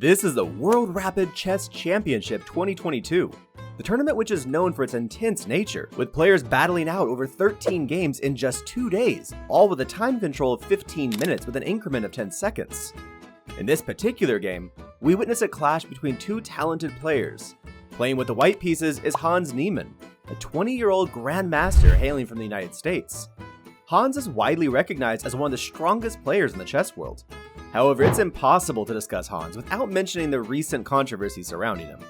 This is the World Rapid Chess Championship 2022, the tournament which is known for its intense nature, with players battling out over 13 games in just 2 days, all with a time control of 15 minutes with an increment of 10 seconds. In this particular game, we witness a clash between two talented players. Playing with the white pieces is Hans Niemann, a 20-year-old grandmaster hailing from the United States. Hans is widely recognized as one of the strongest players in the chess world. However, it's impossible to discuss Hans without mentioning the recent controversy surrounding him.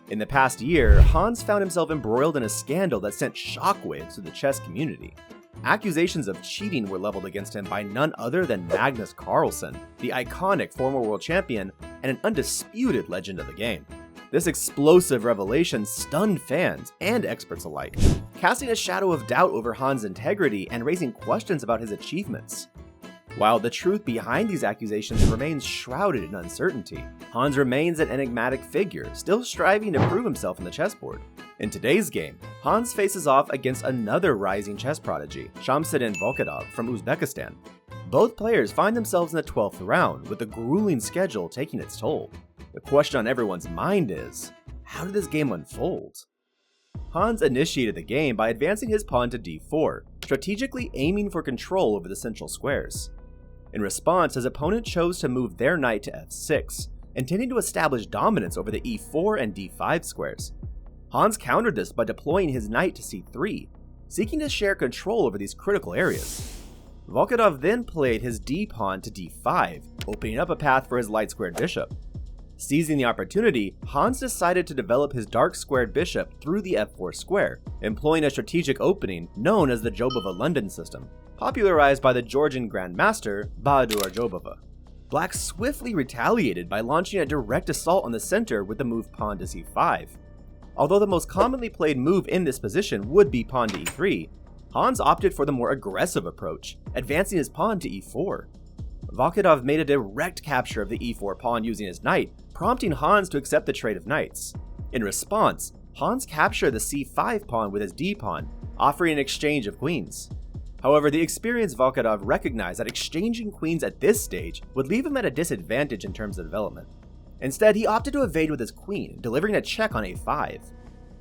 In the past year, Hans found himself embroiled in a scandal that sent shockwaves through the chess community. Accusations of cheating were leveled against him by none other than Magnus Carlsen, the iconic former world champion and an undisputed legend of the game. This explosive revelation stunned fans and experts alike, casting a shadow of doubt over Hans' integrity and raising questions about his achievements. While the truth behind these accusations remains shrouded in uncertainty, Hans remains an enigmatic figure, still striving to prove himself on the chessboard. In today's game, Hans faces off against another rising chess prodigy, Shamsuddin Volkadov from Uzbekistan. Both players find themselves in the 12th round, with the grueling schedule taking its toll. The question on everyone's mind is, how did this game unfold? Hans initiated the game by advancing his pawn to d4, strategically aiming for control over the central squares. In response, his opponent chose to move their knight to f6, intending to establish dominance over the e4 and d5 squares. Hans countered this by deploying his knight to c3, seeking to share control over these critical areas. Volkadov then played his d-pawn to d5, opening up a path for his light-squared bishop. Seizing the opportunity, Hans decided to develop his dark-squared bishop through the f4 square, employing a strategic opening known as the Jobova-London system, popularized by the Georgian grandmaster Bahadur Jobova. Black swiftly retaliated by launching a direct assault on the center with the move pawn to c5. Although the most commonly played move in this position would be pawn to e3, Hans opted for the more aggressive approach, advancing his pawn to e4. Volkadov made a direct capture of the e4 pawn using his knight, prompting Hans to accept the trade of knights. In response, Hans captured the c5 pawn with his d-pawn, offering an exchange of queens. However, the experienced Volkadov recognized that exchanging queens at this stage would leave him at a disadvantage in terms of development. Instead, he opted to evade with his queen, delivering a check on a5.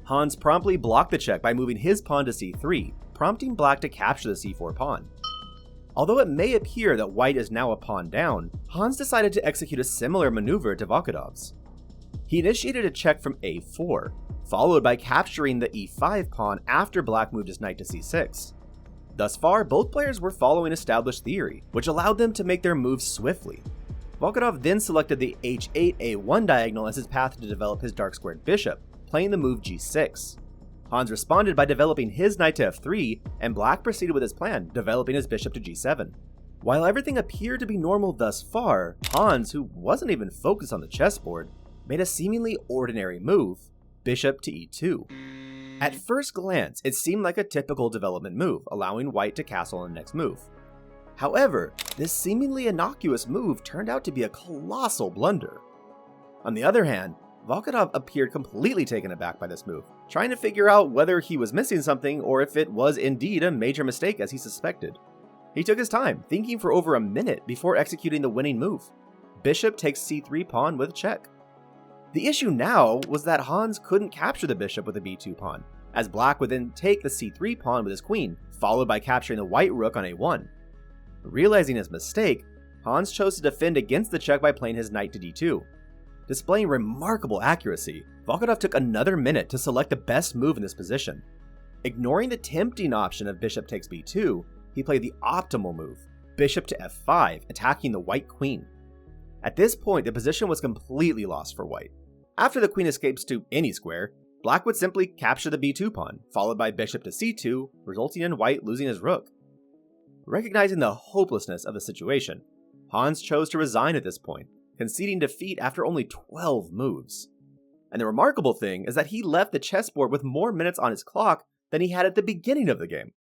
Hans promptly blocked the check by moving his pawn to c3, prompting black to capture the c4 pawn. Although it may appear that white is now a pawn down, Hans decided to execute a similar maneuver to Volkadov's. He initiated a check from a4, followed by capturing the e5 pawn after black moved his knight to c6. Thus far, both players were following established theory, which allowed them to make their moves swiftly. Volkadov then selected the h8-a1 diagonal as his path to develop his dark-squared bishop, playing the move g6. Hans responded by developing his knight to f3, and black proceeded with his plan, developing his bishop to g7. While everything appeared to be normal thus far, Hans, who wasn't even focused on the chessboard, made a seemingly ordinary move, bishop to e2. At first glance, it seemed like a typical development move, allowing white to castle on the next move. However, this seemingly innocuous move turned out to be a colossal blunder. On the other hand, Volkadov appeared completely taken aback by this move, trying to figure out whether he was missing something or if it was indeed a major mistake as he suspected. He took his time, thinking for over a minute before executing the winning move. Bishop takes c3 pawn with a check. The issue now was that Hans couldn't capture the bishop with a b2 pawn, as black would then take the c3 pawn with his queen, followed by capturing the white rook on a1. Realizing his mistake, Hans chose to defend against the check by playing his knight to d2. Displaying remarkable accuracy, Volkadov took another minute to select the best move in this position. Ignoring the tempting option of bishop takes b2, he played the optimal move, bishop to f5, attacking the white queen. At this point, the position was completely lost for white. After the queen escapes to any square, black would simply capture the b2 pawn, followed by bishop to c2, resulting in white losing his rook. Recognizing the hopelessness of the situation, Hans chose to resign at this point, conceding defeat after only 12 moves. And the remarkable thing is that he left the chessboard with more minutes on his clock than he had at the beginning of the game.